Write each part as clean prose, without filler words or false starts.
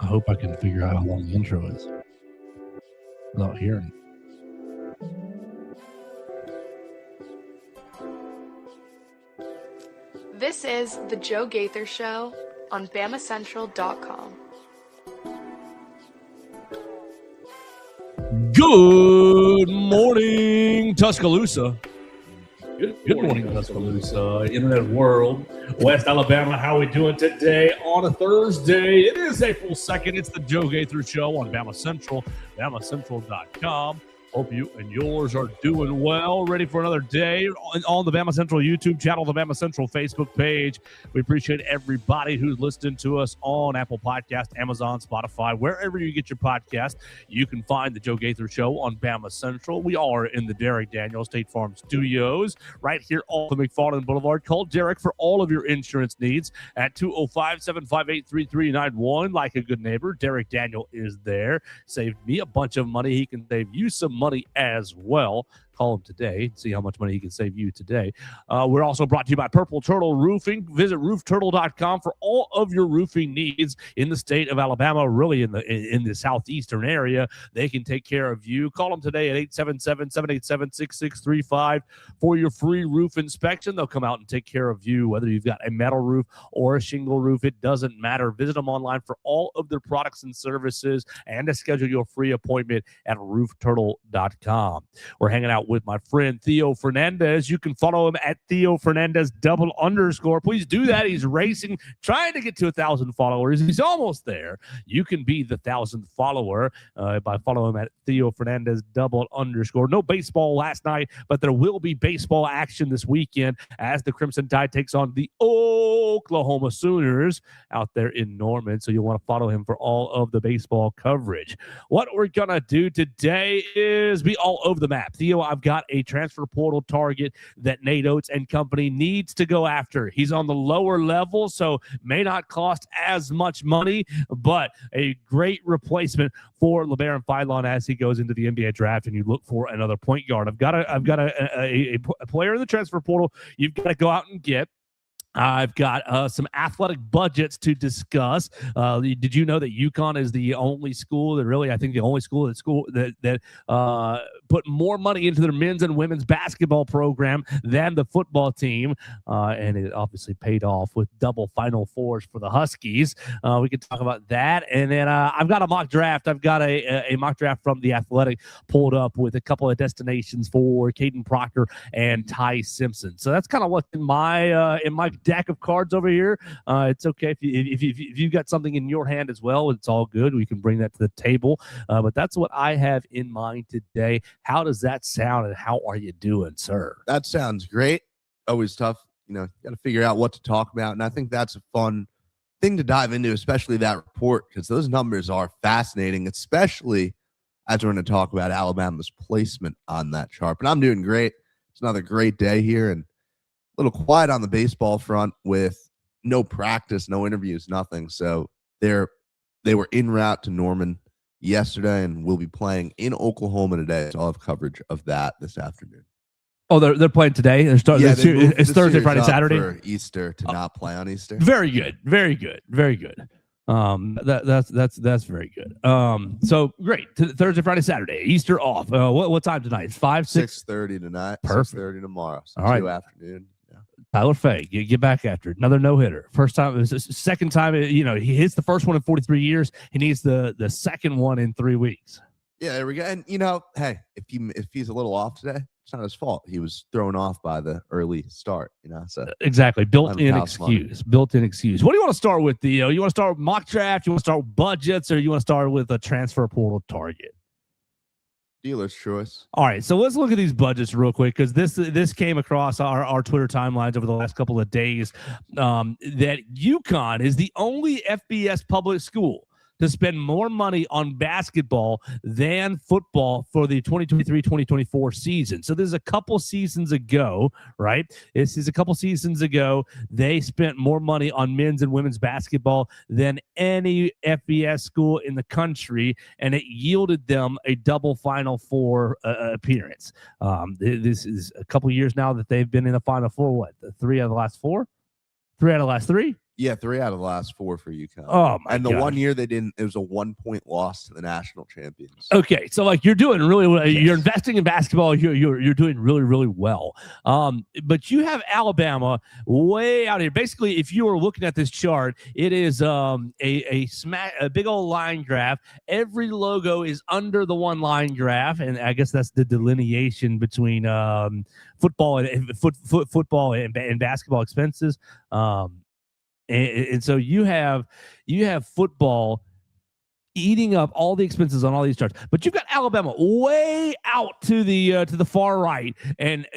hope I can figure out how long the intro is without hearing. This is the Joe Gaither Show on BamaCentral.com. Good morning, Tuscaloosa. Good morning, Tuscaloosa, Internet world, West Alabama. How are we doing today on a Thursday? It is April 2nd. It's the Joe Gaither Show on Bama Central, BamaCentral.com. Hope you and yours are doing well. Ready for another day on the Bama Central YouTube channel, the Bama Central Facebook page. We appreciate everybody who's listening to us on Apple Podcast, Amazon, Spotify, wherever you get your podcast. You can find the Joe Gaither Show on Bama Central. We are in the Derek Daniels State Farm Studios right here off the McFarland Boulevard. Call Derek for all of your insurance needs at 205-758-3391. Like a good neighbor, Derek Daniel is there. Saved me a bunch of money. He can save you some money as well. Call him today. See how much money he can save you today. We're also brought to you by Purple Turtle Roofing. Visit roofturtle.com for all of your roofing needs in the state of Alabama, really in the southeastern area. They can take care of you. Call them today at 877-787-6635 for your free roof inspection. They'll come out and take care of you, whether you've got a metal roof or a shingle roof. It doesn't matter. Visit them online for all of their products and services and to schedule your free appointment at roofturtle.com. We're hanging out with my friend Theo Fernandez. You can follow him at Theo Fernandez _. Please do that. He's racing, trying to get to 1,000 followers. He's almost there. You can be the 1,000th follower by following him at Theo Fernandez _. No baseball last night, but there will be baseball action this weekend as the Crimson Tide takes on the Oklahoma Sooners out there in Norman. So you'll want to follow him for all of the baseball coverage. What we're going to do today is be all over the map. Theo, I've got a transfer portal target that Nate Oates and company needs to go after. He's on the lower level, so may not cost as much money, but a great replacement for LeBaron Philon as he goes into the NBA draft and you look for another point guard. I've got a player in the transfer portal you've got to go out and get. I've got some athletic budgets to discuss. Did you know that UConn is the only school that really, I think the only school that put more money into their men's and women's basketball program than the football team? And it obviously paid off with double Final Fours for the Huskies. We can talk about that. And then I've got a mock draft. I've got a mock draft from The Athletic pulled up with a couple of destinations for Caden Proctor and Ty Simpson. So that's kind of what's in my deck of cards over here. It's okay if you've got something in your hand as well. It's all good. We can bring that to the table. But that's what I have in mind today. How does that sound, and how are you doing, sir? That sounds great. Always tough. Got to figure out what to talk about, and I think that's a fun thing to dive into, especially that report, because those numbers are fascinating, especially as we're going to talk about Alabama's placement on that chart. But I'm doing great. It's another great day here, and a little quiet on the baseball front with no practice, no interviews, nothing. So they were en route to Norman yesterday and will be playing in Oklahoma today. So I'll have coverage of that this afternoon. Oh, they're playing today. It's Thursday, Friday, Saturday. For Easter to not play on Easter. Very good. Very good. Very good. That's very good. So great. Thursday, Friday, Saturday, Easter off. What time tonight? It's 6:30 tonight. Perfect. 6:30 tomorrow. So all right. 2 afternoon. Yeah. Tyler Fay, get back after it. Another no-hitter. First time, second time. He hits the first one in 43 years. He needs the second one in 3 weeks. Yeah, there we go. And hey, if he's a little off today, it's not his fault. He was thrown off by the early start. So exactly, built-in excuse. Built-in excuse. What do you want to start with, Theo? You want to start with mock draft? You want to start with budgets, or you want to start with a transfer portal target? Dealer's choice. All right, so let's look at these budgets real quick, because this came across our Twitter timelines over the last couple of days, that UConn is the only FBS public school to spend more money on basketball than football for the 2023-2024 season. So there's a couple seasons ago, right? This is a couple seasons ago. They spent more money on men's and women's basketball than any FBS school in the country, and it yielded them a double Final Four appearance. This is a couple years now that they've been in the Final Four. What, 3 out of the last 4? 3 out of the last 3? Yeah, 3 out of the last 4 for UConn. Oh my And the gosh. 1 year they didn't, it was a 1-point loss to the national champions. Okay, so like you're doing really well. Yes. You're investing in basketball. You're doing really really well. But you have Alabama way out here. Basically, if you were looking at this chart, it is a big old line graph. Every logo is under the one line graph, and I guess that's the delineation between football and football and basketball expenses. And so you have football eating up all the expenses on all these charts, but you've got Alabama way out to the far right, and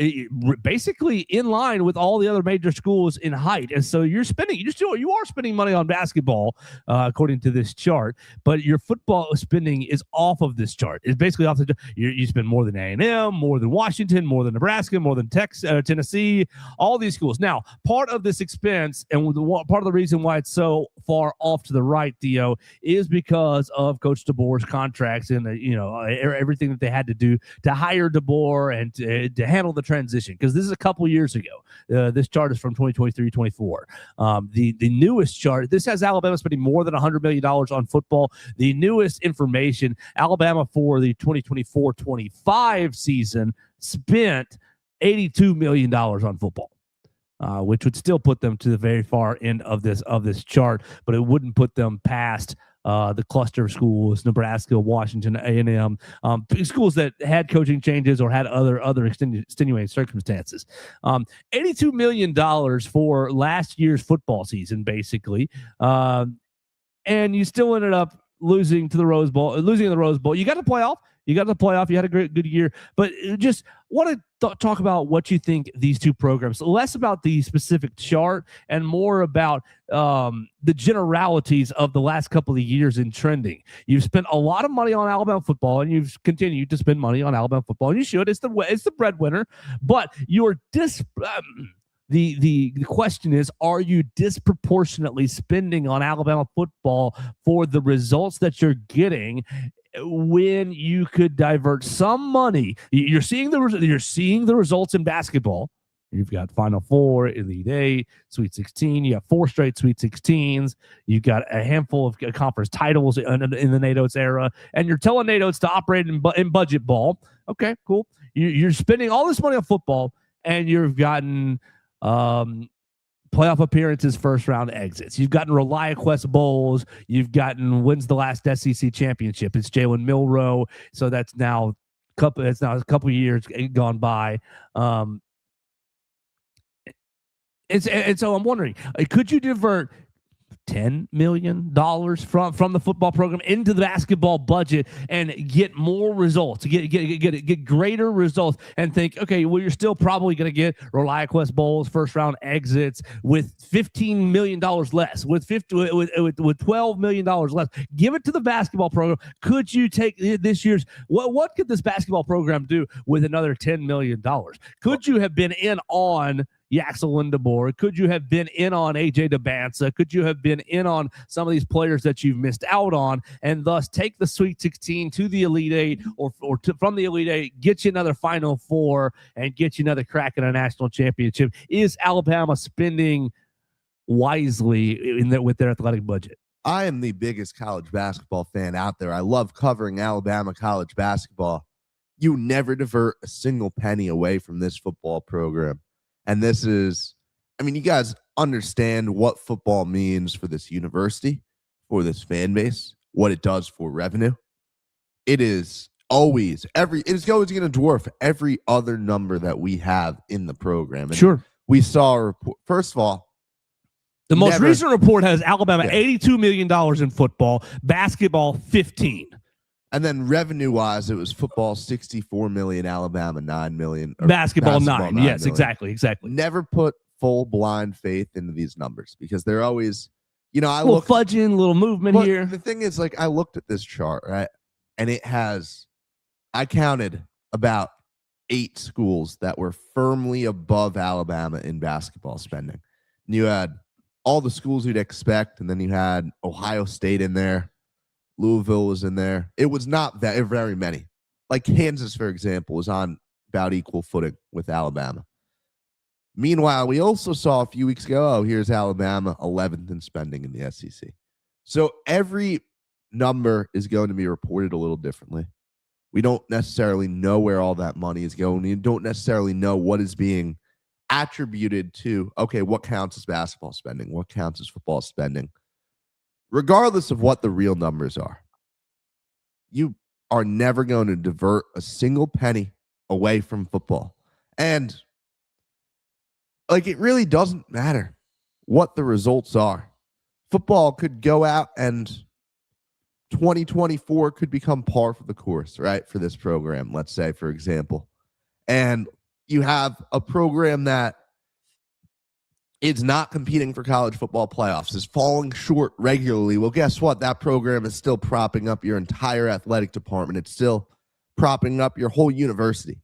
basically in line with all the other major schools in height. And so you are spending money on basketball, according to this chart, but your football spending is off of this chart. It's basically off the. You spend more than A&M, more than Washington, more than Nebraska, more than Tennessee, all these schools. Now, part of this expense and part of the reason why it's so far off to the right, Theo, is because of Coach DeBoer's contracts and everything that they had to do to hire DeBoer and to handle the transition. Because this is a couple years ago. This chart is from 2023-24. The newest chart, this has Alabama spending more than $100 million on football. The newest information, Alabama for the 2024-25 season spent $82 million on football. Which would still put them to the very far end of this chart, but it wouldn't put them past the cluster of schools, Nebraska, Washington, A&M, schools that had coaching changes or had other extenuating circumstances. $82 million for last year's football season, basically, and you still ended up losing in the Rose Bowl. You got to playoff. You had a good year, but just want to talk about what you think these two programs, less about the specific chart and more about the generalities of the last couple of years in trending. You've spent a lot of money on Alabama football, and you've continued to spend money on Alabama football, and you should. It's the breadwinner, but you're the question is, are you disproportionately spending on Alabama football for the results that you're getting when you could divert some money? You're seeing the results in basketball. You've got Final Four, Elite Eight, Sweet 16. You have 4 straight Sweet 16s. You've got a handful of conference titles in the Nate Oates era, and you're telling Nate Oates to operate in budget ball. Okay, cool. You're spending all this money on football, and you've gotten playoff appearances, first round exits. You've gotten ReliaQuest bowls. You've gotten wins the last SEC championship. It's Jalen Milroe. So that's now a couple of years gone by. And so I'm wondering, could you divert $10 million from the football program into the basketball budget and get more results, get greater results, and think, okay, well, you're still probably going to get ReliaQuest bowls, first round exits with $15 million less, with $12 million less. Give it to the basketball program. Could you take this year's what could this basketball program do with another $10 million? Could you have been in on Yaxel Lindebor? Could you have been in on AJ DeBanza? Could you have been in on some of these players that you've missed out on, and thus take the Sweet 16 to the Elite Eight, or from the Elite Eight, get you another Final Four, and get you another crack at a national championship? Is Alabama spending wisely with their athletic budget? I am the biggest college basketball fan out there. I love covering Alabama college basketball. You never divert a single penny away from this football program. And this is, you guys understand what football means for this university, for this fan base, what it does for revenue. It is always going to dwarf every other number that we have in the program. And sure. We saw a report. First of all, the most recent report has Alabama $82 million in football, basketball 15. And then revenue-wise, it was football $64 million, Alabama $9 million. Basketball 9. Yes, million. Exactly. Never put full blind faith into these numbers because they're always, fudging, little movement here. The thing is, I looked at this chart, right, and I counted about 8 schools that were firmly above Alabama in basketball spending. And you had all the schools you'd expect, and then you had Ohio State in there. Louisville was in there. It was not that very many. Like Kansas, for example, was on about equal footing with Alabama. Meanwhile, we also saw a few weeks ago, here's Alabama 11th in spending in the SEC. So every number is going to be reported a little differently. We don't necessarily know where all that money is going. We don't necessarily know what is being attributed to, okay, what counts as basketball spending? What counts as football spending? Regardless of what the real numbers are, you are never going to divert a single penny away from football. And it really doesn't matter what the results are. Football could go out and 2024 could become par for the course, right? For this program, let's say, for example. And you have a program that is not competing for college football playoffs, is falling short regularly. Well, guess what? That program is still propping up your entire athletic department. It's still propping up your whole university.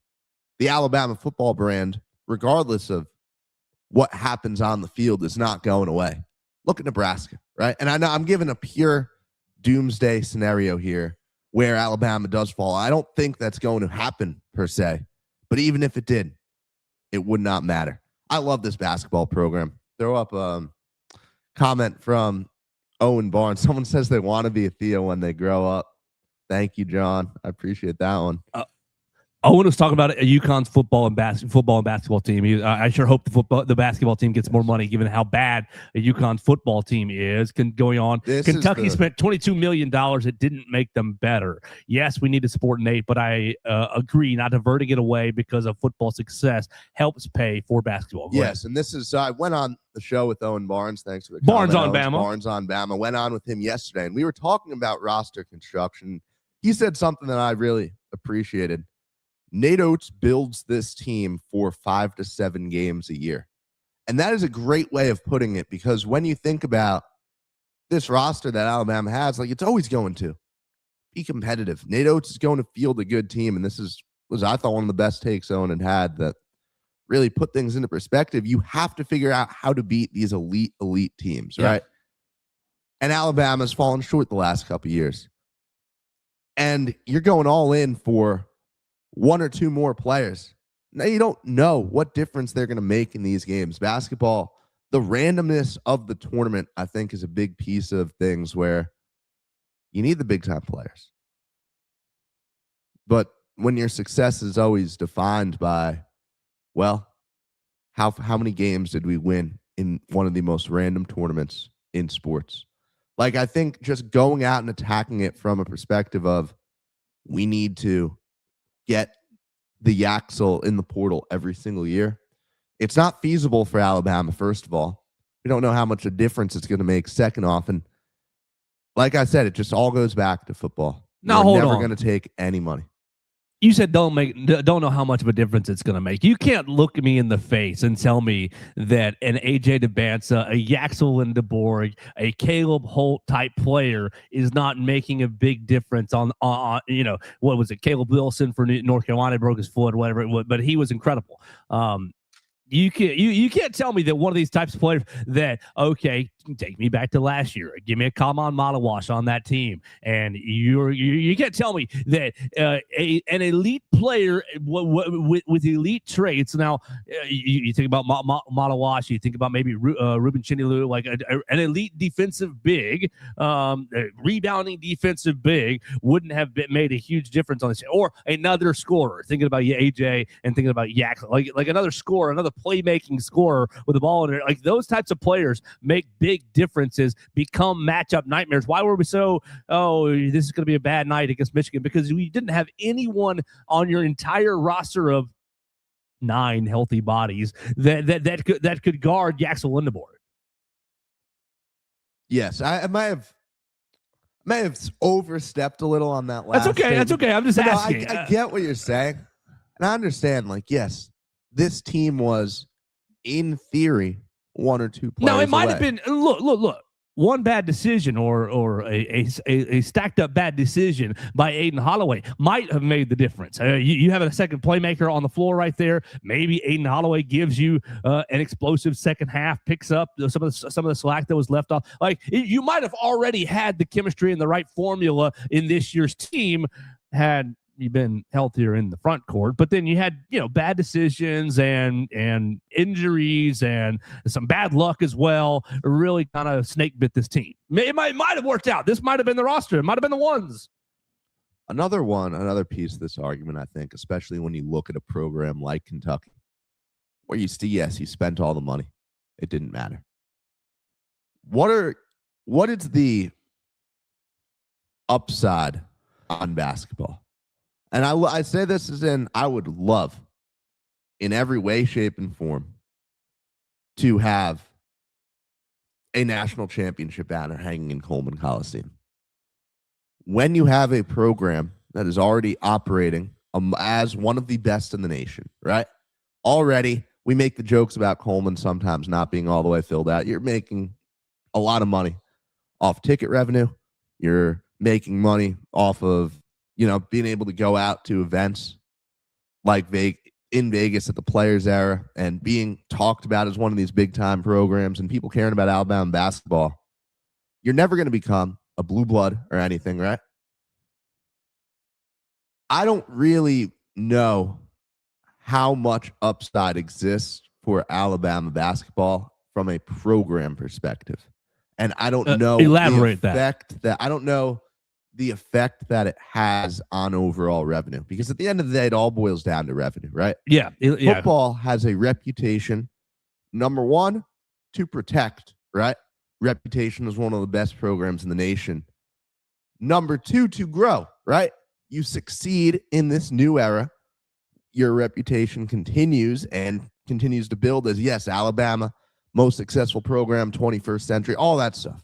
The Alabama football brand, regardless of what happens on the field, is not going away. Look at Nebraska, right? And I know I'm giving a pure doomsday scenario here where Alabama does fall. I don't think that's going to happen per se, but even if it did, it would not matter. I love this basketball program. Throw up a comment from Owen Barnes. Someone says they want to be a Theo when they grow up. Thank you, John. I appreciate that one. Owen was talking about UConn's football and basketball team. I sure hope the basketball team gets more money, given how bad a UConn's football team is. Going on, Kentucky spent $22 million. It didn't make them better. Yes, we need to support Nate, but I agree, not diverting it away because of football success helps pay for basketball. Yes, and this is I went on the show with Owen Barnes. Thanks for the Barnes comment. on Bama. Barnes on Bama. Went on with him yesterday, and we were talking about roster construction. He said something that I really appreciated. Nate Oates builds this team for 5 to 7 games a year. And that is a great way of putting it, because when you think about this roster that Alabama has, it's always going to be competitive. Nate Oates is going to field a good team. And this was I thought, one of the best takes Owen had that really put things into perspective. You have to figure out how to beat these elite teams, right? And Alabama's fallen short the last couple of years. And you're going all in for 1 or 2 more players. Now, you don't know what difference they're going to make in these games. Basketball, the randomness of the tournament, I think, is a big piece of things where you need the big-time players. But when your success is always defined by, well, how many games did we win in one of the most random tournaments in sports? I think just going out and attacking it from a perspective of we need to get the Yaxel in the portal every single year. It's not feasible for Alabama, first of all. We don't know how much a difference it's going to make, second off. And like I said, it just all goes back to football. Now, We're hold never on. going to take any money. You said don't know how much of a difference it's going to make. You can't look me in the face and tell me that an AJ DeBanza, a Yaxel Lindeborg, a Caleb Holt type player is not making a big difference on what was it? Caleb Wilson for North Carolina broke his foot, whatever it was, but he was incredible. You can't tell me that one of these types of players that, okay, take me back to last year. Give me a Kaman Malawash on that team. And you can't tell me that an elite player with elite traits. Now, you think about Malawash, you think about maybe Ruben Chinilu, like an elite defensive big, rebounding defensive big wouldn't have made a huge difference on this. Or another scorer, thinking about AJ and thinking about Yak, like another scorer, another playmaking scorer with the ball in there. Like those types of players make big differences, become matchup nightmares. Why were we so, this is going to be a bad night against Michigan? Because we didn't have anyone on your entire roster of 9 healthy bodies that could guard Yaxel Lindeborg. Yes, I may have overstepped a little on that last. That's okay. Statement. That's okay. I'm just asking. No, I get what you're saying, and I understand. Yes, this team was, in theory, 1 or 2 players. No, it might away. have been. Look. One bad decision or a stacked up bad decision by Aiden Holloway might have made the difference. You have a second playmaker on the floor right there. Maybe Aiden Holloway gives you an explosive second half, picks up some of the slack that was left off. You might have already had the chemistry and the right formula in this year's team had you've been healthier in the front court, but then you had, bad decisions and injuries and some bad luck as well. Really kind of snake bit this team. It might have worked out. This might have been the roster. It might have been the ones. Another piece of this argument, I think, especially when you look at a program like Kentucky, where you see, yes, you spent all the money. It didn't matter. What is the upside on basketball? And I say this as in, I would love in every way, shape, and form to have a national championship banner hanging in Coleman Coliseum. When you have a program that is already operating as one of the best in the nation, right? Already, we make the jokes about Coleman sometimes not being all the way filled out. You're making a lot of money off ticket revenue. You're making money off of, being able to go out to events like in Vegas at the Players Era and being talked about as one of these big time programs and people caring about Alabama basketball. You're never going to become a blue blood or anything, right? I don't really know how much upside exists for Alabama basketball from a program perspective. And I don't know elaborate that I don't know the effect that it has on overall revenue, because at the end of the day, it all boils down to revenue, right? Yeah. Football has a reputation, number one, to protect, right? Reputation is one of the best programs in the nation. Number two, to grow, right? You succeed in this new era. Your reputation continues to build as, yes, Alabama, most successful program, 21st century, all that stuff.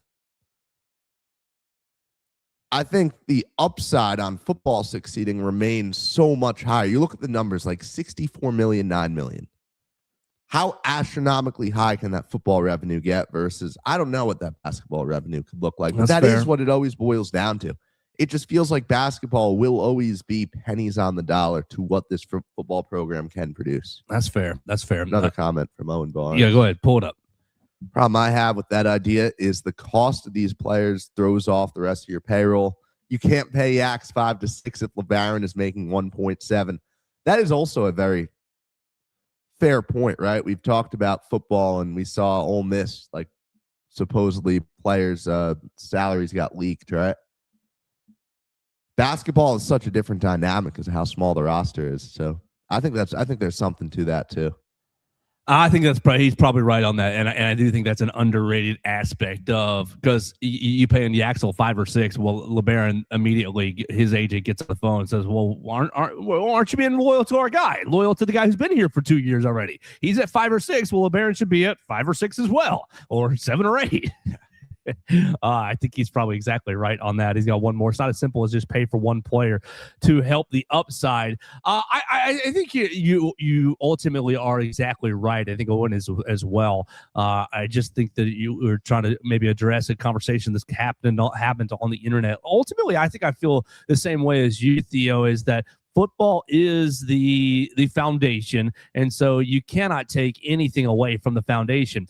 I think the upside on football succeeding remains so much higher. You look at the numbers, like 64 million, 9 million. How astronomically high can that football revenue get versus, I don't know what that basketball revenue could look like. But that is what it always boils down to. It just feels like basketball will always be pennies on the dollar to what this football program can produce. That's fair. Another comment from Owen Barnes. Yeah, go ahead. Pull it up. Problem I have with that idea is the cost of these players throws off the rest of your payroll. You can't pay Yaks 5 to 6 if LeBaron is making 1.7. That is also a very fair point, right? We've talked about football and we saw Ole Miss, like supposedly players' salaries got leaked, right? Basketball is such a different dynamic because of how small the roster is. So I think there's something to that too. I think he's probably right on that, and I do think that's an underrated aspect of, because you pay in the Axel 5 or 6. Well, LeBaron immediately, his agent gets on the phone and says, "Well, aren't you being loyal to our guy? Loyal to the guy who's been here for 2 years already? He's at 5 or 6. Well, LeBaron should be at 5 or 6 as well, or 7 or 8." I think he's probably exactly right on that. He's got one more. It's not as simple as just pay for one player to help the upside. I think you ultimately are exactly right. I think Owen is as well. I just think that you were trying to maybe address a conversation that's happened on the internet. Ultimately, I think I feel the same way as you, Theo, is that football is the foundation, and so you cannot take anything away from the foundation.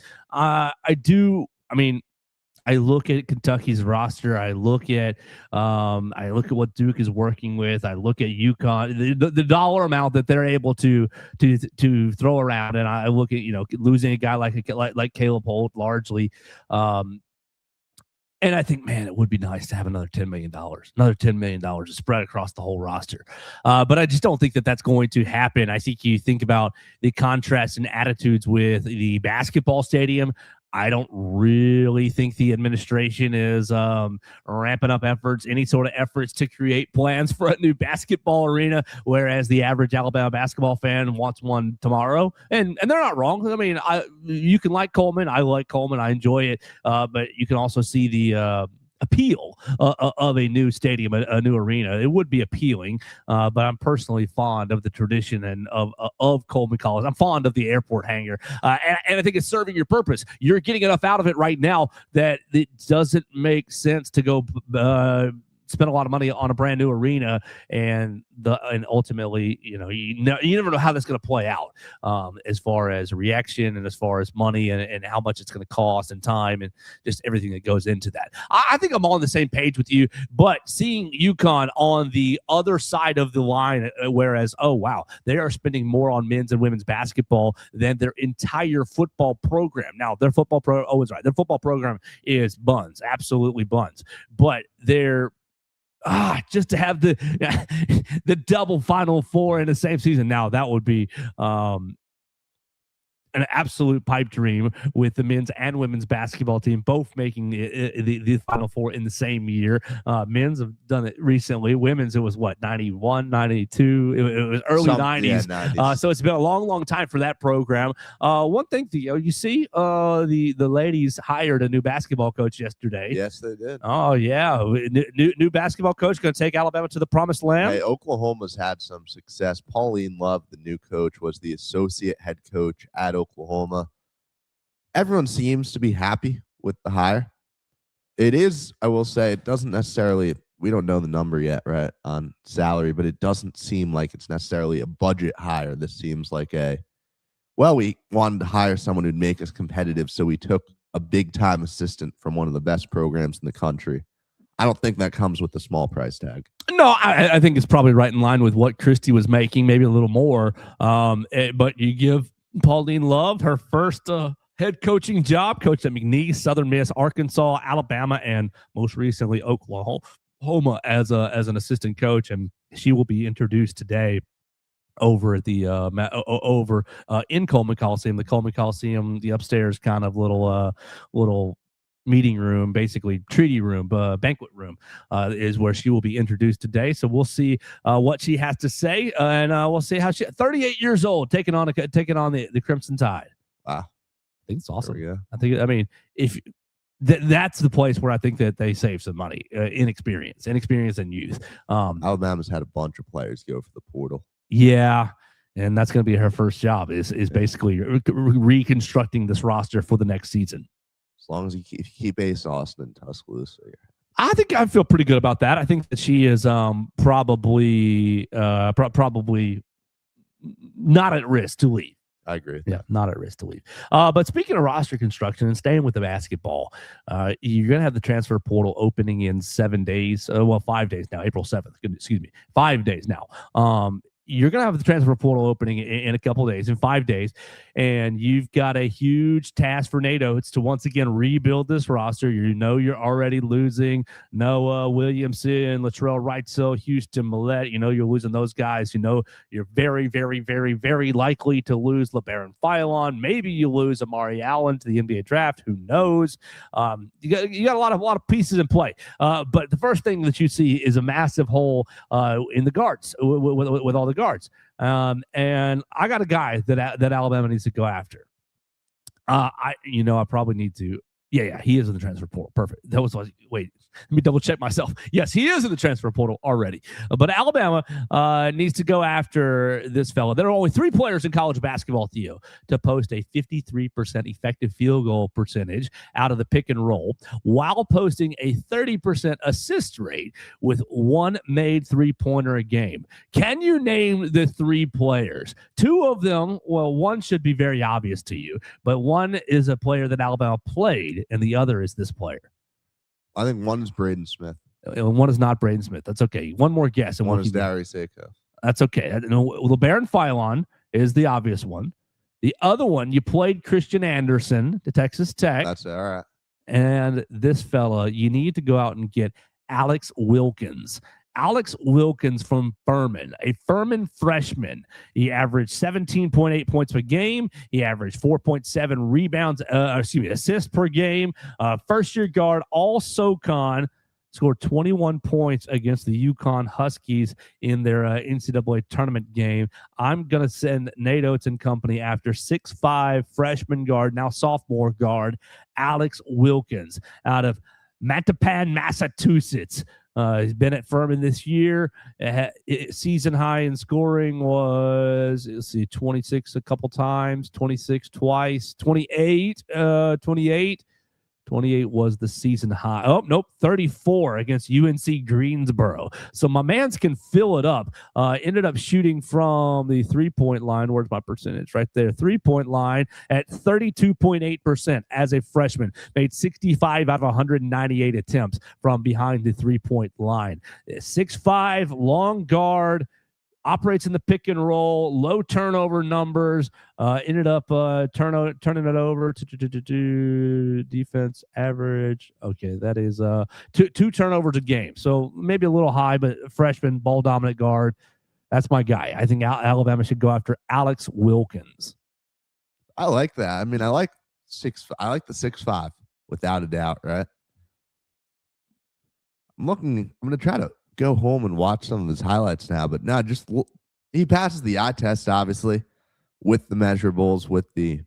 I look at Kentucky's roster. I look at what Duke is working with. I look at UConn, the dollar amount that they're able to throw around, and I look at losing a guy like Caleb Holt largely. And I think, man, it would be nice to have another $10 million to spread across the whole roster. But I just don't think that that's going to happen. I think you think about the contrast and attitudes with the basketball stadium. I don't really think the administration is ramping up any sort of efforts to create plans for a new basketball arena, whereas the average Alabama basketball fan wants one tomorrow. And they're not wrong. I mean, you can like Coleman. I like Coleman. I enjoy it. But you can also see the appeal of a new stadium, a new arena. It would be appealing, but I'm personally fond of the tradition and of Coleman College. I'm fond of the airport hangar, and I think it's serving your purpose. You're getting enough out of it right now that it doesn't make sense to go spent a lot of money on a brand new arena, and ultimately, you never know how that's going to play out, as far as reaction and as far as money and how much it's going to cost and time and just everything that goes into that. I think I'm all on the same page with you, but seeing UConn on the other side of the line, whereas, oh wow, they are spending more on men's and women's basketball than their entire football program. Now their football their football program is buns, absolutely buns, but they're just to have the the double Final Four in the same season. Now that would be an absolute pipe dream, with the men's and women's basketball team both making the Final Four in the same year. Men's have done it recently. Women's, it was what, 91, 92? It was early 90s. Yeah, 90s. So it's been a long time for that program. One thing, Theo, you see the ladies hired a new basketball coach yesterday. Yes, they did. Oh, yeah. New basketball coach going to take Alabama to the promised land. Hey, Oklahoma's had some success. Pauline Love, the new coach, was the associate head coach at Oklahoma. Everyone seems to be happy with the hire. It is, I will say, it doesn't necessarily, we don't know the number yet, right, on salary, but it doesn't seem like it's necessarily a budget hire. This seems like we wanted to hire someone who'd make us competitive, so we took a big-time assistant from one of the best programs in the country. I don't think that comes with a small price tag. No, I think it's probably right in line with what Christie was making, maybe a little more. But you give Pauline Love her first head coaching job, coached at McNeese, Southern Miss, Arkansas, Alabama, and most recently Oklahoma as an assistant coach, and she will be introduced today over at the in Coleman Coliseum. The Coleman Coliseum, the upstairs kind of little meeting room, basically treaty room, banquet room, is where she will be introduced today. So we'll see what she has to say, and we'll see how 38 years old, taking on the Crimson Tide. Wow, I think it's awesome. Yeah, I mean, if that's the place where I think that they save some money, inexperience and youth. Alabama's had a bunch of players go for the portal. Yeah. And that's going to be her first job is basically reconstructing this roster for the next season. As long as you keep Ace Austin in Tuscaloosa. I think I feel pretty good about that. I think that she is probably not at risk to leave. I agree. Yeah, not at risk to leave. But speaking of roster construction and staying with the basketball, you're going to have the transfer portal opening in 7 days. 5 days now, April 7th. Excuse me, 5 days now. You're going to have the transfer portal opening in a couple of days, in 5 days, and you've got a huge task for NATO. It's to once again rebuild this roster. You're already losing Noah Williamson, Latrell Wrightsell, Houston Millette. You're losing those guys. You're very, very, very, very likely to lose LeBaron Philon. Maybe you lose Amari Allen to the NBA draft. Who knows? You got a lot of pieces in play. But the first thing that you see is a massive hole in the guards with all the guards. And I got a guy that Alabama needs to go after. I probably need to. Yeah, he is in the transfer portal. Perfect. Wait, let me double check myself. Yes, he is in the transfer portal already. But Alabama needs to go after this fella. There are only 3 players in college basketball, Theo, to post a 53% effective field goal percentage out of the pick and roll, while posting a 30% assist rate with 1 made 3-pointer a game. Can you name the 3 players? 2 of them, well, one should be very obvious to you, but one is a player that Alabama played, and the other is this player. I think one is Braden Smith. And one is not Braden Smith. That's okay. One more guess. And one is Darius Aiko. That's okay. LeBaron Philon is the obvious one. The other one, you played Christian Anderson to Texas Tech. That's all right. And this fella, you need to go out and get Alex Wilkins. Alex Wilkins from Furman, a Furman freshman. He averaged 17.8 points per game. He averaged 4.7 rebounds, assists per game. First-year guard, all SoCon, scored 21 points against the UConn Huskies in their NCAA tournament game. I'm going to send Nate Oates and company after 6'5", freshman guard, now sophomore guard, Alex Wilkins out of Mattapan, Massachusetts. He's been at Furman this year. Season high in scoring was, 26 a couple times, 26 twice, 28. 28 was the season high. Oh, nope, 34 against UNC Greensboro. So my mans can fill it up. Ended up shooting from the three-point line. Where's my percentage? Right there. Three-point line at 32.8% as a freshman. Made 65 out of 198 attempts from behind the three-point line. 6'5", long guard. Operates in the pick and roll, low turnover numbers, ended up turning it over to defense average. Okay, that is two turnovers a game. So maybe a little high, but freshman, ball dominant guard. That's my guy. I think Alabama should go after Alex Wilkins. I like that. I mean, I like the 6'5", without a doubt, right? I'm going to try to go home and watch some of his highlights now, but no, he passes the eye test, obviously, with the measurables, with the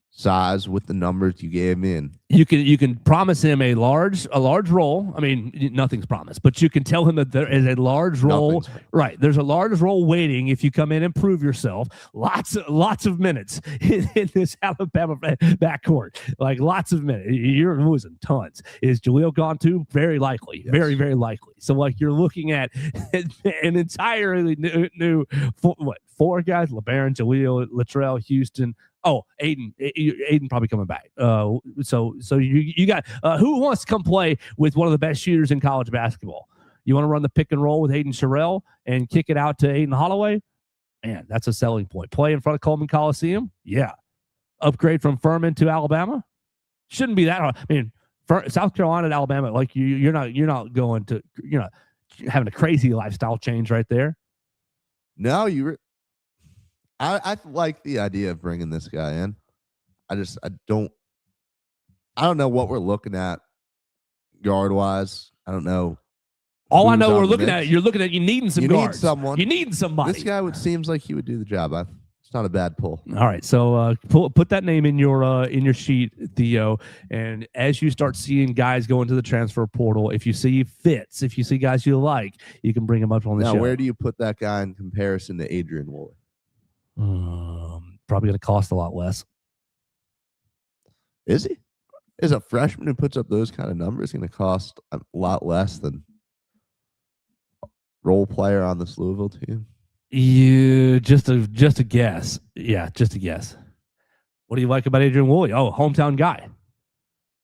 size, with the numbers you gave me. And you can promise him a large role. I mean, nothing's promised, but you can tell him that there is a large role. Right, there's a large role waiting if you come in and prove yourself. Lots of minutes in this Alabama backcourt, like lots of minutes. You're losing tons. Is Jaleel gone too? Very likely, yes. Very likely. So like you're looking at an entirely new four guys: LeBaron, Jaleel, Latrell, Houston. Oh, Aiden probably coming back. So you got who wants to come play with one of the best shooters in college basketball? You want to run the pick and roll with Aiden Sherrill and kick it out to Aiden Holloway? Man, that's a selling point. Play in front of Coleman Coliseum? Yeah. Upgrade from Furman to Alabama? Shouldn't be that hard. I mean, South Carolina to Alabama, like you're not going to, you're not having a crazy lifestyle change right there. No, I like the idea of bringing this guy in. I don't know what we're looking at guard wise. I don't know. All I know you're looking at you needing some guards. You need somebody. This guy seems like he would do the job. It's not a bad pull. All right, so put that name in your sheet, Theo. And as you start seeing guys go into the transfer portal, if you see fits, if you see guys you like, you can bring them up on the show. Now, where do you put that guy in comparison to Adrian Woolley? Probably going to cost a lot less. Is he? Is a freshman who puts up those kind of numbers going to cost a lot less than a role player on this Louisville team? You just a guess. Yeah, just a guess. What do you like about Adrian Woolley? Oh, hometown guy.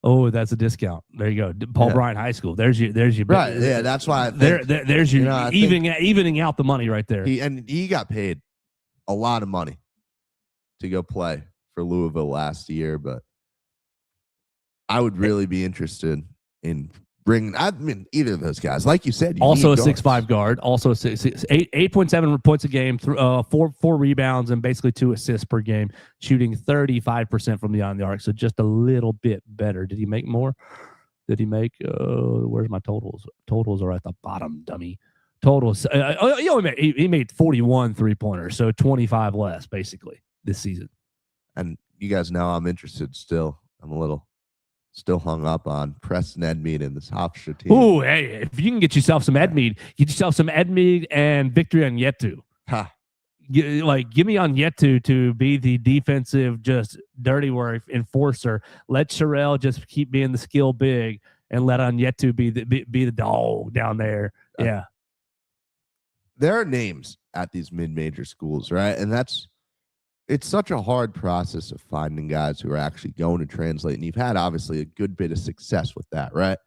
Oh, that's a discount. There you go. Paul Bryant High School. There's your right. Yeah, that's why. There's your evening out the money right there. He got paid a lot of money to go play for Louisville last year, but I would really be interested in bringing. I mean, either of those guys, like you said, also a 6'5" guard, also 8.7 points a game, four rebounds, and basically 2 assists per game, shooting 35% from beyond the arc, so just a little bit better. Did he make more? Did he make? Where's my totals? Totals are at the bottom, dummy. Totals. He made 41 3-pointers, so 25 less basically this season. And you guys know I'm interested still. I'm a little still hung up on Preston Edmeade and this Hofstra team. Oh, hey, if you can get yourself some Edmeade, and Victory Onyetu. Give me Onyetu to be the defensive, just dirty work enforcer. Let Sherrill just keep being the skill big, and let Onyetu be the dog down there. Yeah. There are names at these mid-major schools, right? And it's such a hard process of finding guys who are actually going to translate. And you've had, obviously, a good bit of success with that, right?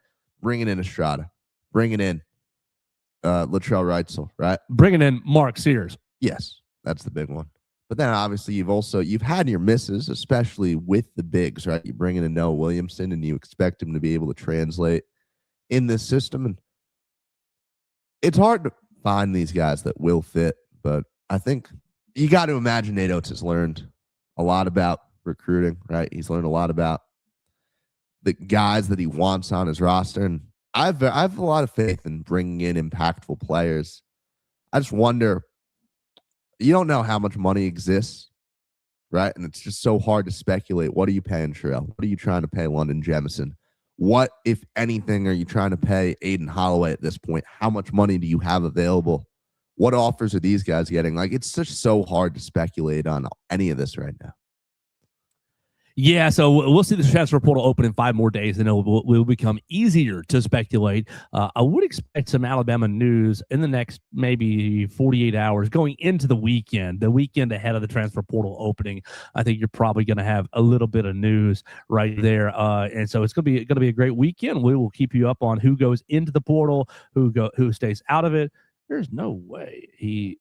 Bringing in Estrada, bringing in Latrell Reitzel, right? Bringing in Mark Sears. Yes, that's the big one. But then, obviously, you've had your misses, especially with the bigs, right? You bring in a Noah Williamson, and you expect him to be able to translate in this system. And it's hard to find these guys that will fit, but I think you got to imagine Nate Oates has learned a lot about recruiting, right? He's learned a lot about the guys that he wants on his roster, and I have a lot of faith in bringing in impactful players. I just wonder, you don't know how much money exists, right? And it's just so hard to speculate. What are you paying Sherrill? What are you trying to pay London Jemison? What, if anything, are you trying to pay Aiden Holloway at this point? How much money do you have available? What offers are these guys getting? Like, it's just so hard to speculate on any of this right now. Yeah, so we'll see the transfer portal open in 5 more days, and it will become easier to speculate. I would expect some Alabama news in the next maybe 48 hours going into the weekend ahead of the transfer portal opening. I think you're probably going to have a little bit of news right there, and so it's going to be a great weekend. We will keep you up on who goes into the portal, who stays out of it. There's no way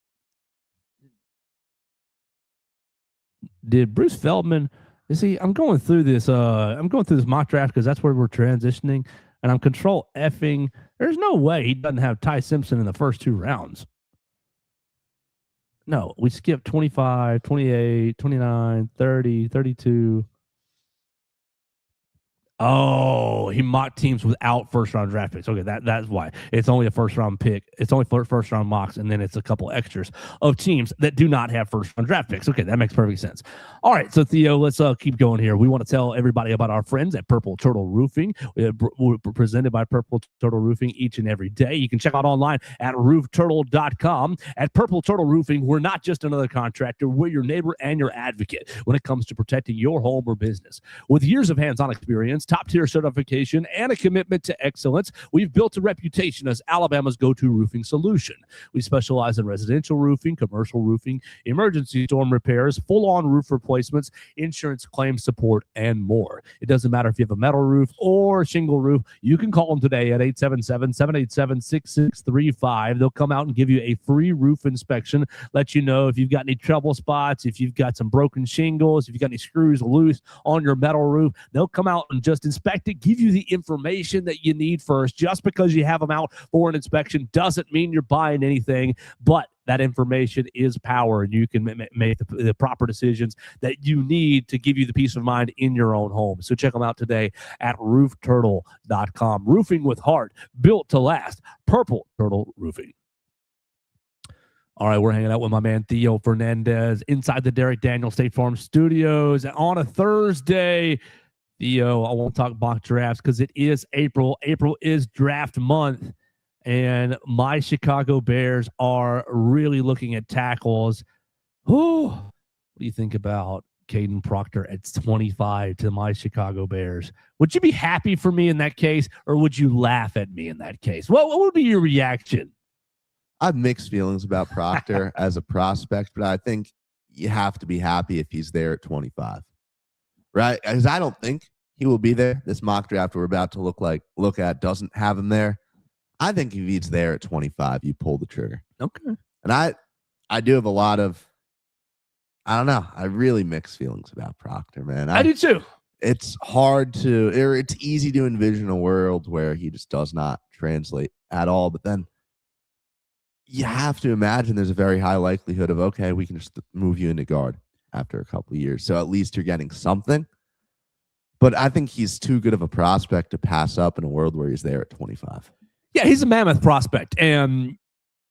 did Bruce Feldman. You see, I'm going through this mock draft because that's where we're transitioning, and I'm control effing. There's no way he doesn't have Ty Simpson in the first 2 rounds. No, we skipped 25, 28, 29, 30, 32. Oh, he mocked teams without first-round draft picks. Okay, that's why. It's only a first-round pick. It's only first-round mocks, and then it's a couple extras of teams that do not have first-round draft picks. Okay, that makes perfect sense. All right, so Theo, let's keep going here. We want to tell everybody about our friends at Purple Turtle Roofing. We're presented by Purple Turtle Roofing each and every day. You can check out online at roofturtle.com. At Purple Turtle Roofing, we're not just another contractor. We're your neighbor and your advocate when it comes to protecting your home or business. With years of hands-on experience, top-tier certification, and a commitment to excellence, we've built a reputation as Alabama's go-to roofing solution. We specialize in residential roofing, commercial roofing, emergency storm repairs, full-on roof replacements, insurance claim support, and more. It doesn't matter if you have a metal roof or a shingle roof. You can call them today at 877-787-6635. They'll come out and give you a free roof inspection, let you know if you've got any trouble spots, if you've got some broken shingles, if you've got any screws loose on your metal roof. They'll come out and just inspect it, give you the information that you need first. Just because you have them out for an inspection doesn't mean you're buying anything, but that information is power, and you can make the proper decisions that you need to give you the peace of mind in your own home. So check them out today at roofturtle.com. Roofing with heart, built to last. Purple Turtle Roofing. All right, we're hanging out with my man Theo Fernandez inside the Derek Daniel State Farm Studios on a Thursday. Theo, I won't talk mock drafts because it is April. April is draft month, and my Chicago Bears are really looking at tackles. What do you think about Caden Proctor at 25 to my Chicago Bears? Would you be happy for me in that case, or would you laugh at me in that case? What would be your reaction? I have mixed feelings about Proctor as a prospect, but I think you have to be happy if he's there at 25, right? Because I don't think he will be there. This mock draft we're about to look at doesn't have him there. I think if he's there at 25, you pull the trigger. Okay. And I do have a lot of, I don't know, I really mixed feelings about Proctor, man. I do too. It's hard to, or it's easy to envision a world where he just does not translate at all, but then you have to imagine there's a very high likelihood of, okay, we can just move you into guard after a couple of years. So at least you're getting something. But I think he's too good of a prospect to pass up in a world where he's there at 25. Yeah, he's a mammoth prospect. And,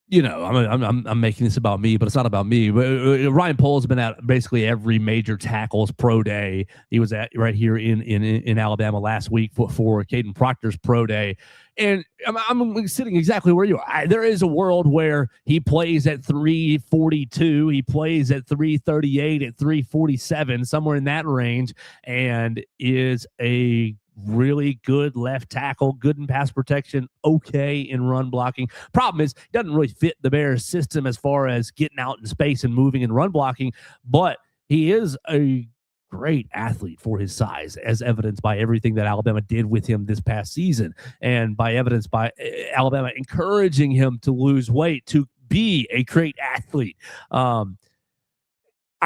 you know, I'm making this about me, but it's not about me. Ryan Poles has been at basically every major tackles pro day. He was at right here in Alabama last week for Caden Proctor's pro day. And I'm sitting exactly where you are. There is a world where he plays at 342, he plays at 338, at 347, somewhere in that range, and is a really good left tackle, good in pass protection, okay in run blocking. Problem is, he doesn't really fit the Bears system as far as getting out in space and moving and run blocking, but he is a great athlete for his size, as evidenced by everything that Alabama did with him this past season, and by evidence by Alabama encouraging him to lose weight, to be a great athlete. I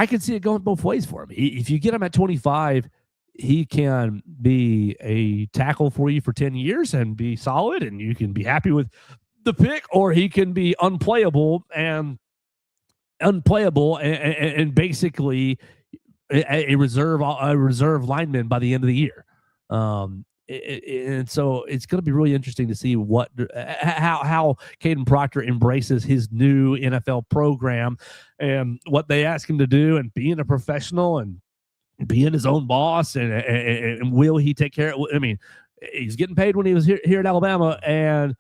can see it going both ways for him. If you get him at 25, he can be a tackle for you for 10 years and be solid, and you can be happy with the pick, or he can be unplayable and basically a reserve lineman by the end of the year. And so it's going to be really interesting to see how Caden Proctor embraces his new NFL program and what they ask him to do, and being a professional and being his own boss, and will he take care of, I mean, he's getting paid when he was here at Alabama, and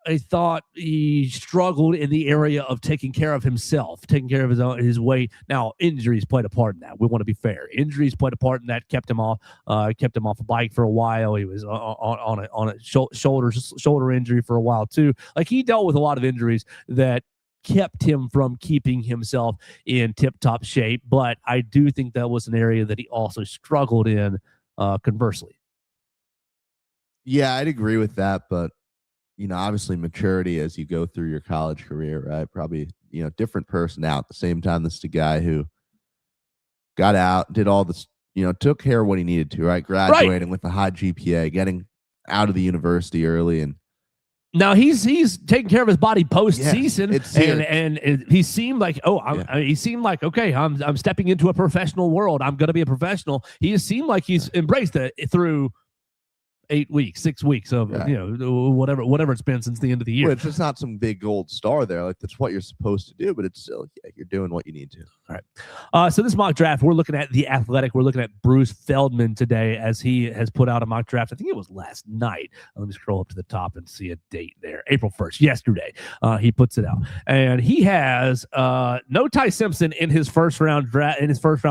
I thought he struggled in the area of taking care of himself, taking care of his weight. Now, injuries played a part in that. We want to be fair. Injuries played a part in that. Kept him off a bike for a while. He was on a shoulder injury for a while too. Like, he dealt with a lot of injuries that kept him from keeping himself in tip-top shape. But I do think that was an area that he also struggled in. Conversely, Yeah, I'd agree with that, but obviously maturity as you go through your college career, right? Probably, different person now. At the same time, this is a guy who got out, did all this, took care of what he needed to, right? Graduating with a high GPA, getting out of the university early, and now he's taking care of his body post-season, and he seemed like, he seemed like, okay, I'm stepping into a professional world. I'm going to be a professional. He seemed like he's embraced it through 8 weeks, 6 weeks of whatever it's been since the end of the year. Which is not some big gold star there. Like, that's what you're supposed to do, but it's still, you're doing what you need to. All right. So this mock draft, we're looking at The Athletic. We're looking at Bruce Feldman today, as he has put out a mock draft. I think it was last night. Let me scroll up to the top and see a date there. April 1st, yesterday. He puts it out, and he has no Ty Simpson in his first round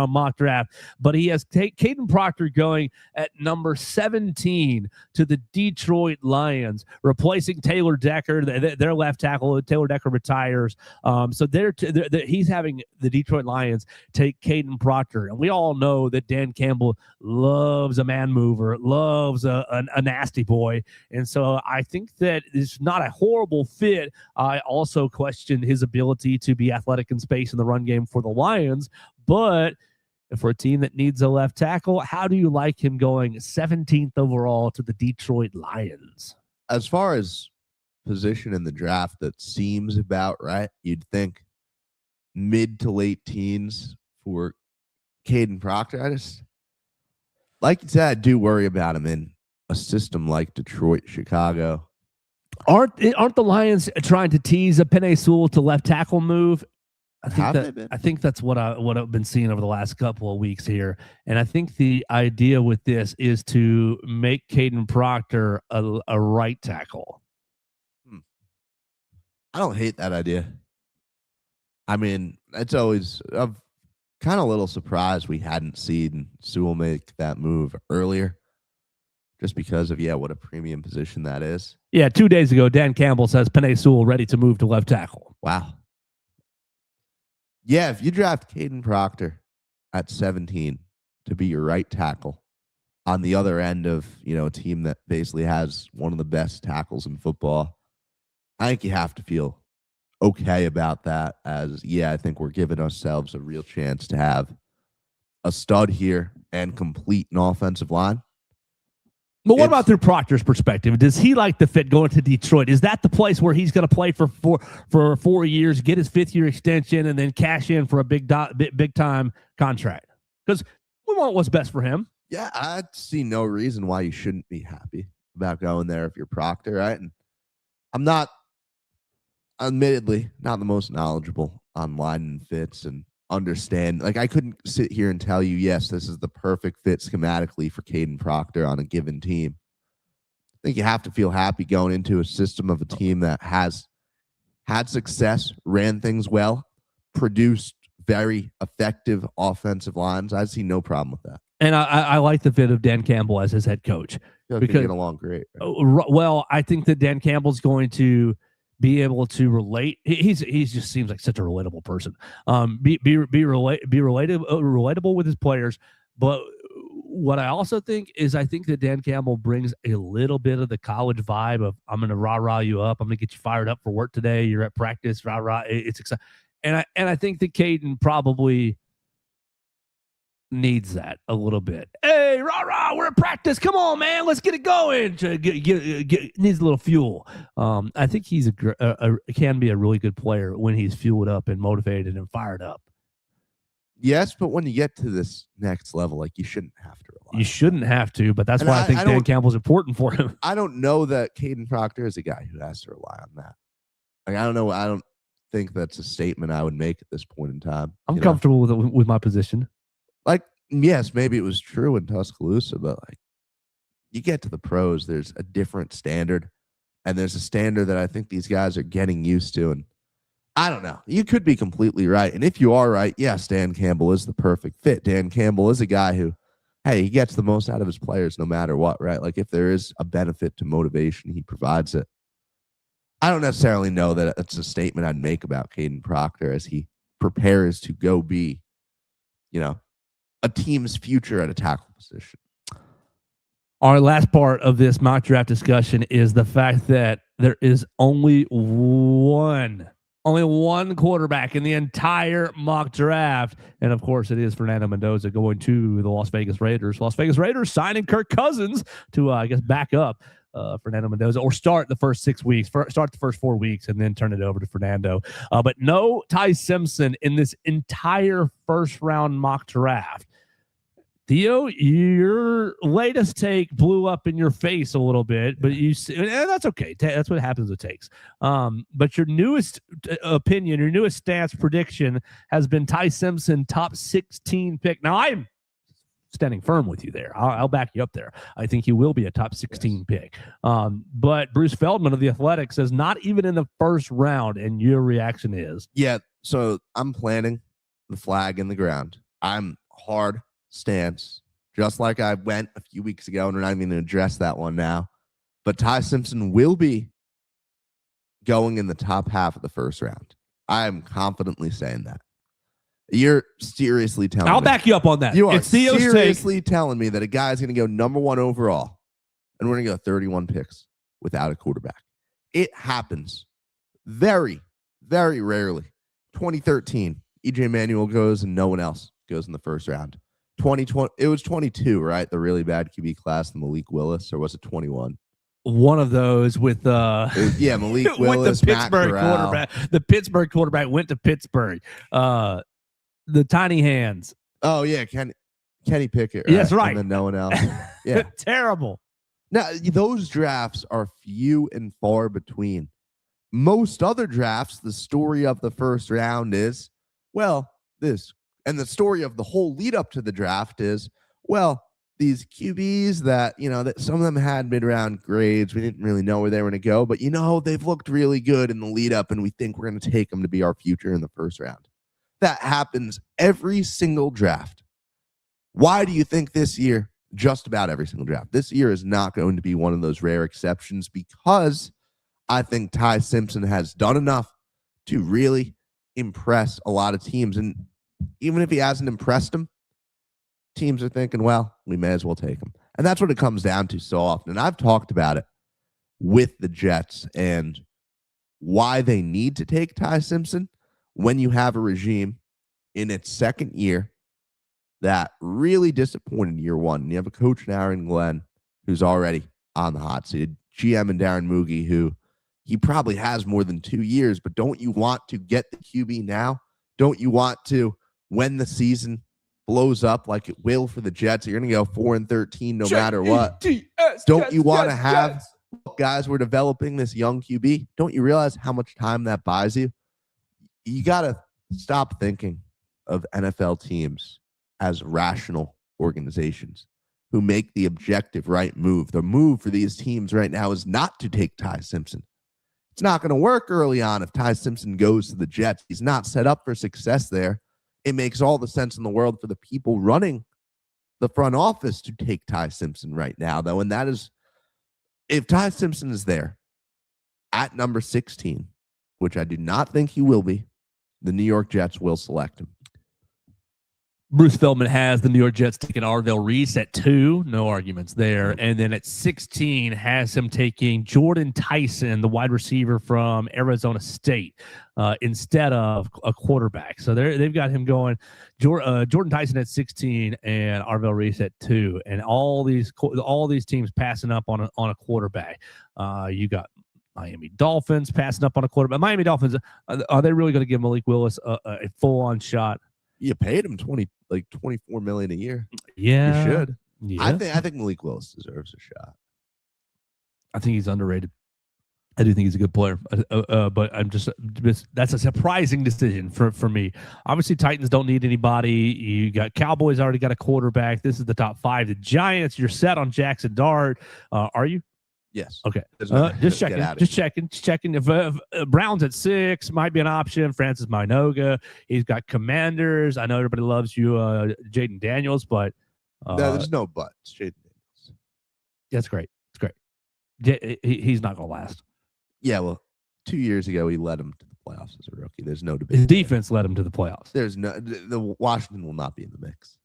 mock draft, but he has Caden Proctor going at number 17 to the Detroit Lions, replacing Taylor Decker, their left tackle. Taylor Decker retires. So he's having the Detroit Lions take Caden Proctor. And we all know that Dan Campbell loves a man mover, loves a nasty boy. And so I think that it's not a horrible fit. I also question his ability to be athletic in space in the run game for the Lions, but for a team that needs a left tackle, how do you like him going 17th overall to the Detroit Lions? As far as position in the draft, that seems about right. You'd think mid to late teens for Caden Proctor. I just, like you said, I do worry about him in a system like Detroit, Chicago. Aren't the Lions trying to tease a Penei Sewell to left tackle move? I think that's what I've been seeing over the last couple of weeks here. And I think the idea with this is to make Caden Proctor a right tackle. I don't hate that idea. I mean, it's always, I'm kind of a little surprised we hadn't seen Sewell make that move earlier, just because of, what a premium position that is. Yeah, 2 days ago, Dan Campbell says Penei Sewell ready to move to left tackle. Wow. Yeah, if you draft Caden Proctor at 17 to be your right tackle on the other end of, a team that basically has one of the best tackles in football, I think you have to feel okay about that, as, I think we're giving ourselves a real chance to have a stud here and complete an offensive line. But what about through Proctor's perspective? Does he like the fit going to Detroit? Is that the place where he's going to play for 4 years, get his 5th-year extension, and then cash in for a big time contract? Because we want what's best for him. Yeah, I see no reason why you shouldn't be happy about going there if you're Proctor, right? And I'm admittedly not the most knowledgeable on line and fits and understand. Like, I couldn't sit here and tell you, yes, this is the perfect fit schematically for Caden Proctor on a given team. I think you have to feel happy going into a system of a team that has had success, ran things well, produced very effective offensive lines. I see no problem with that. And I like the fit of Dan Campbell as his head coach. Because they get along great. Right? Well, I think that Dan Campbell's going to be able to relate. He just seems like such a relatable person. Be relatable with his players. But what I also think is, I think that Dan Campbell brings a little bit of the college vibe of, I'm going to rah you up. I'm going to get you fired up for work today. You're at practice, rah. It's exciting. And I think that Caden probably needs that a little bit. Hey, rah, we're at practice. Come on, man, let's get it going. Needs a little fuel. I think he's can be a really good player when he's fueled up and motivated and fired up. Yes, but when you get to this next level, like, you shouldn't have to rely. You shouldn't have to, but that's why I think Dan Campbell's important for him. I don't know that Caden Proctor is a guy who has to rely on that. Like, I don't know. I don't think that's a statement I would make at this point in time. I'm comfortable with my position. Like, yes, maybe it was true in Tuscaloosa, but like, you get to the pros, there's a different standard. And there's a standard that I think these guys are getting used to. And I don't know. You could be completely right. And if you are right, yes, Dan Campbell is the perfect fit. Dan Campbell is a guy who, hey, he gets the most out of his players no matter what, right? Like if there is a benefit to motivation, he provides it. I don't necessarily know that it's a statement I'd make about Caden Proctor as he prepares to go be, a team's future at a tackle position. Our last part of this mock draft discussion is the fact that there is only one quarterback in the entire mock draft. And of course, it is Fernando Mendoza going to the Las Vegas Raiders. Las Vegas Raiders signing Kirk Cousins to, back up Fernando Mendoza or start the first 6 weeks, start the first 4 weeks, and then turn it over to Fernando. But no Ty Simpson in this entire first round mock draft. Theo, your latest take blew up in your face a little bit, but and that's okay. That's what happens with takes. But your newest opinion, your newest stance prediction has been Ty Simpson, top 16 pick. Now, I'm standing firm with you there. I'll back you up there. I think he will be a top 16 pick. But Bruce Feldman of The Athletic says not even in the first round, and your reaction is? Yeah, so I'm planting the flag in the ground. I'm hard stance, just like I went a few weeks ago, and we're not even going to address that one now. But Ty Simpson will be going in the top half of the first round. I am confidently saying that. You're seriously telling me. I'll back you up on that. You are it's Theo's seriously telling me that a guy's going to go number 1 overall, and we're going to go 31 picks without a quarterback. It happens very, very rarely. 2013, EJ Manuel goes and no one else goes in the first round. 2020, it was 22, right? The really bad QB class, the Malik Willis, or was it 21? One of those with Malik Willis, the Pittsburgh quarterback. The Pittsburgh quarterback went to Pittsburgh. The tiny hands. Oh yeah, Kenny Pickett. Right? Yes, right. And then no one else. Yeah, terrible. Now those drafts are few and far between. Most other drafts, the story of the first round is, this. And the story of the whole lead up to the draft is, these QBs that, that some of them had mid-round grades. We didn't really know where they were going to go, but, they've looked really good in the lead up, and we think we're going to take them to be our future in the first round. That happens every single draft. Why do you think this year, just about every single draft, this year is not going to be one of those rare exceptions? Because I think Ty Simpson has done enough to really impress a lot of teams. And even if he hasn't impressed them, teams are thinking, we may as well take him. And that's what it comes down to so often. And I've talked about it with the Jets and why they need to take Ty Simpson when you have a regime in its second year that really disappointed year one. And you have a coach in Aaron Glenn who's already on the hot seat, GM and Darren Moogie, who he probably has more than 2 years, but don't you want to get the QB now? Don't you want to, when the season blows up like it will for the Jets, you're going to go 4-13 no matter what. Don't you want to have guys who are developing this young QB? Don't you realize how much time that buys you? You got to stop thinking of NFL teams as rational organizations who make the objective right move. The move for these teams right now is not to take Ty Simpson. It's not going to work early on if Ty Simpson goes to the Jets. He's not set up for success there. It makes all the sense in the world for the people running the front office to take Ty Simpson right now, though. And that is, if Ty Simpson is there at number 16, which I do not think he will be, the New York Jets will select him. Bruce Feldman has the New York Jets taking Arvell Reese at 2. No arguments there. And then at 16 has him taking Jordan Tyson, the wide receiver from Arizona State, instead of a quarterback. So they've got him going Jordan Tyson at 16 and Arvell Reese at 2. And all these teams passing up on a quarterback. You got Miami Dolphins passing up on a quarterback. Miami Dolphins, are they really going to give Malik Willis a full-on shot? You paid him $24 million a year. Yeah, you should. Yeah. I think Malik Willis deserves a shot. I think he's underrated. I do think he's a good player, but I'm just that's a surprising decision for me. Obviously, Titans don't need anybody. You got Cowboys already got a quarterback. This is the top 5. The Giants, you're set on Jackson Dart. Are you? Yes. Okay. There's no- Just get checking. out of Just here. checking. If Brown's at 6, might be an option. Francis Minoga. He's got Commanders. I know everybody loves you, Jaden Daniels, but No, there's no buts. Jaden Daniels. that's great. It's great. He's not going to last. Yeah, well, 2 years ago he led him to the playoffs as a rookie. There's no debate. His there. defense led him to the playoffs. There's no the Washington will not be in the mix.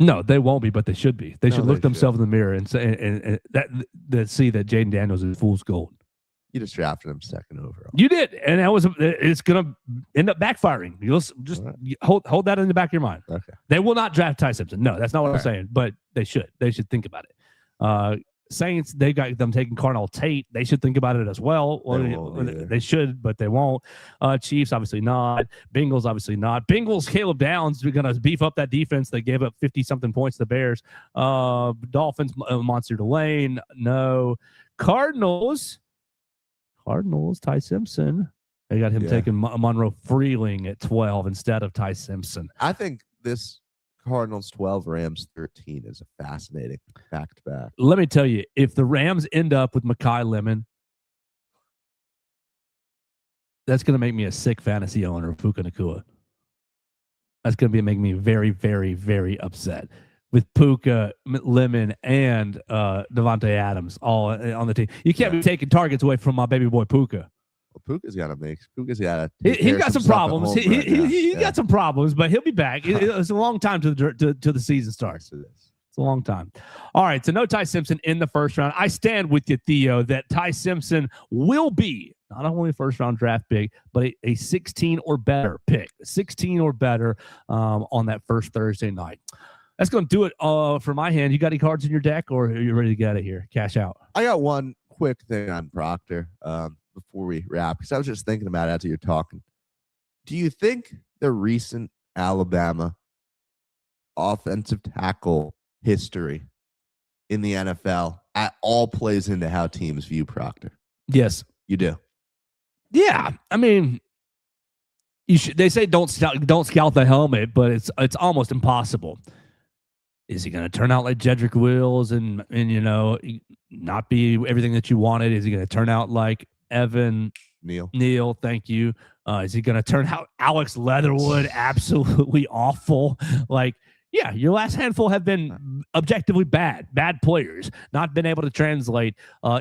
No, they won't be, but they should be. They No, should they look themselves in the mirror and say and that see that Jaden Daniels is fool's gold. You just drafted him second overall. You did, and that was it's going to end up backfiring. You'll just hold that in the back of your mind. Okay. They will not draft Ty Simpson. No, that's not what I'm All right. saying. But they should. They should think about it. Saints, they got them taking Cardinal Tate. They should think about it as well. They won't either. They should, but they won't. Chiefs, obviously not. Bengals, obviously not. Bengals, Caleb Downs, we're going to beef up that defense. They gave up 50-something points to the Bears. Dolphins, Monster Delane, no. Cardinals, Ty Simpson. They got him taking Monroe Freeling at 12 instead of Ty Simpson. I think this Cardinals 12, Rams 13 is a fascinating back-to-back. Let me tell you, if the Rams end up with Mekhi Lemon, that's going to make me a sick fantasy owner of Puka Nacua. That's going to make me very, very, very upset with Puka, Lemon, and Devontae Adams all on the team. You can't be taking targets away from my baby boy Puka. Well, Puka's got to. He's got some problems. He's got some problems, but he'll be back. It's a long time to the season starts. It's a long time. All right, so no Ty Simpson in the first round. I stand with you, Theo, that Ty Simpson will be not only a first-round draft pick, but a 16 or better pick. 16 or better on that first Thursday night. That's going to do it for my hand. You got any cards in your deck, or are you ready to get out of here? Cash out. I got one quick thing on Proctor before we wrap, because I was just thinking about it as you're talking. Do you think the recent Alabama offensive tackle history in the NFL at all plays into how teams view Proctor? Yes. You do? Yeah. I mean, they say don't scout the helmet, but it's almost impossible. Is he going to turn out like Jedrick Wills and not be everything that you wanted? Is he going to turn out like Evan Neal? Thank you. Is he going to turn out Alex Leatherwood absolutely awful? Like, yeah, your last handful have been objectively bad players, not been able to translate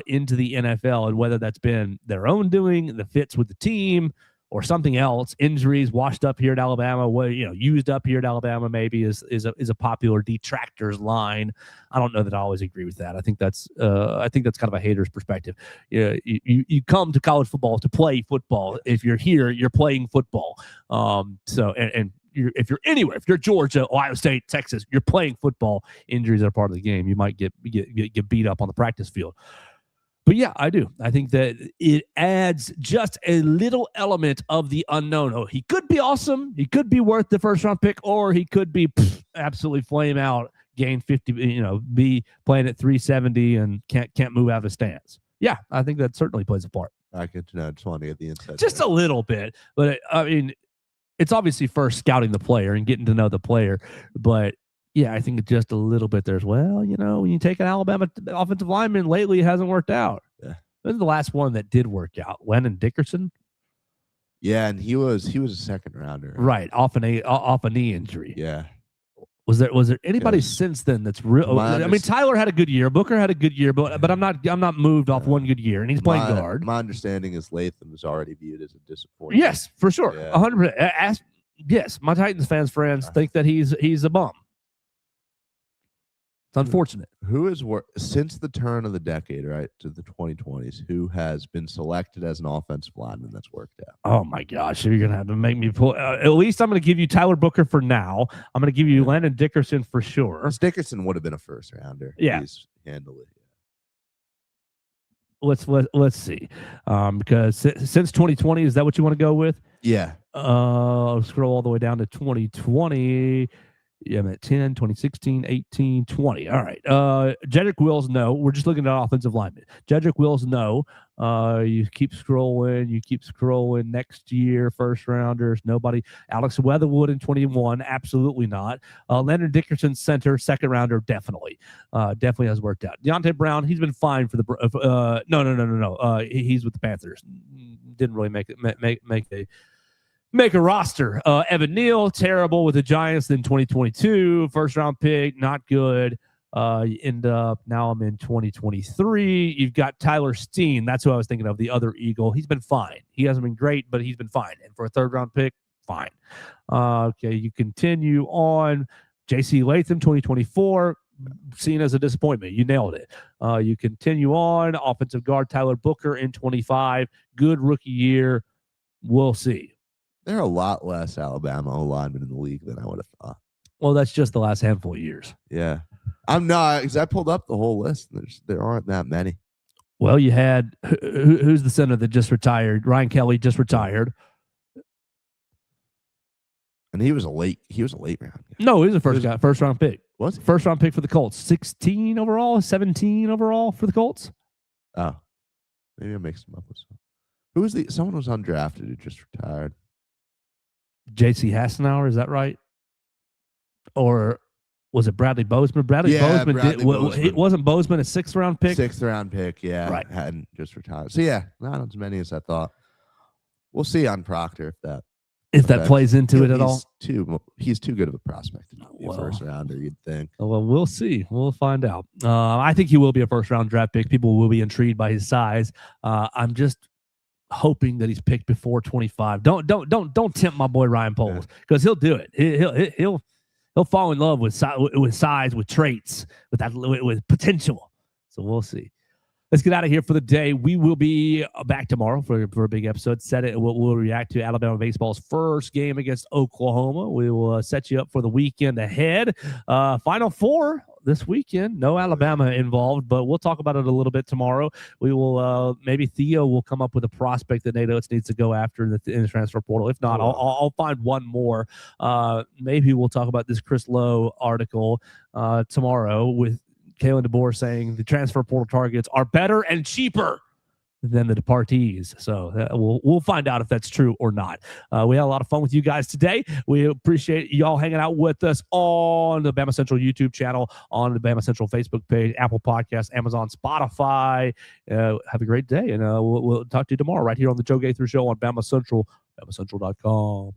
into the NFL, and whether that's been their own doing, the fits with the team, or something else. Injuries washed up here at Alabama, used up here at Alabama maybe is a popular detractors line. I don't know that I always agree with that. I think that's kind of a hater's perspective. You come to college football to play football. If you're here, you're playing football. If you're anywhere, if you're Georgia, Ohio State, Texas, you're playing football. Injuries are part of the game. You might get beat up on the practice field. But yeah, I do. I think that it adds just a little element of the unknown. Oh, he could be awesome. He could be worth the first round pick, or he could be absolutely flame out, gain 50, be playing at 370 and can't move out of his stance. Yeah, I think that certainly plays a part. I just want to get the inside. Just a little bit. But I mean, it's obviously first scouting the player and getting to know the player. But yeah, I think just a little bit there as well. When you take an Alabama offensive lineman lately, it hasn't worked out. Yeah. This is the last one that did work out. Lennon Dickerson. Yeah, and he was a second rounder. Right, off a knee injury. Yeah. Was there anybody since then that's real? I mean, Tyler had a good year. Booker had a good year, but I'm not moved off one good year, and he's playing guard. My understanding is Latham is already viewed as a disappointment. Yes, for sure, 100%. Yes, my Titans friends think that he's a bum. It's unfortunate. Who is since the turn of the decade, right, to the 2020s, who has been selected as an offensive lineman that's worked out? Oh my gosh, you're gonna have to make me pull. At least I'm gonna give you Tyler Booker for now. I'm gonna give you Landon Dickerson for sure. Dickerson would have been a first rounder. Yeah, he's handled it. Let's see, because since 2020, is that what you want to go with? Yeah. I'll scroll all the way down to 2020. Yeah, I'm at 10, 2016, 18, 20. All right. Jedrick Wills, no. We're just looking at offensive linemen. Jedrick Wills, no. You keep scrolling. Next year, first rounders, nobody. Alex Weatherwood in 21, absolutely not. Leonard Dickerson, center, second rounder, definitely. Definitely has worked out. Deontay Brown, he's been fine for the. No. He's with the Panthers. Didn't really make a roster. Evan Neal, terrible with the Giants. Then 2022, first round pick, not good. You end up, now I'm in 2023. You've got Tyler Steen. That's who I was thinking of, the other Eagle. He's been fine. He hasn't been great, but he's been fine. And for a third round pick, fine. Okay, you continue on. JC Latham, 2024, seen as a disappointment. You nailed it. You continue on. Offensive guard Tyler Booker in 25. Good rookie year. We'll see. There are a lot less Alabama linemen in the league than I would have thought. Well, that's just the last handful of years. Yeah. I'm not, because I pulled up the whole list. There aren't that many. Well, you had, who's the center that just retired? Ryan Kelly just retired. And he was a late round. No, he was a first round pick. Was he? First round pick for the Colts. 16 overall, 17 overall for the Colts. Oh, maybe I'm mixing them up with someone. Who was someone was undrafted who just retired? J.C. Hassenauer, is that right? Or was it Bradley Bozeman? Bradley Bozeman. Wasn't Bozeman a sixth round pick? Sixth round pick, yeah. Right. Hadn't just retired. So, yeah, not as many as I thought. We'll see on Proctor if that plays into it at all. He's too good of a prospect to be a first rounder, you'd think. Well, we'll see. We'll find out. I think he will be a first round draft pick. People will be intrigued by his size. I'm just hoping that he's picked before 25. Don't tempt my boy Ryan Poles, because he'll do it. He'll fall in love with size, with traits, with potential. So we'll see. Let's get out of here for the day. We will be back tomorrow for a big episode. We'll react to Alabama baseball's first game against Oklahoma. We will set you up for the weekend ahead. Final Four this weekend. No Alabama involved, but we'll talk about it a little bit tomorrow. We will maybe Theo will come up with a prospect that Nate Oates needs to go after in the transfer portal. If not, I'll find one more. Maybe we'll talk about this Chris Lowe article tomorrow with Kalen DeBoer saying the transfer portal targets are better and cheaper than the departees. So we'll find out if that's true or not. We had a lot of fun with you guys today. We appreciate y'all hanging out with us on the BamaCentral YouTube channel, on the BamaCentral Facebook page, Apple Podcasts, Amazon, Spotify. Have a great day, and we'll talk to you tomorrow right here on the Joe Gaither Show on BamaCentral, BamaCentral.com.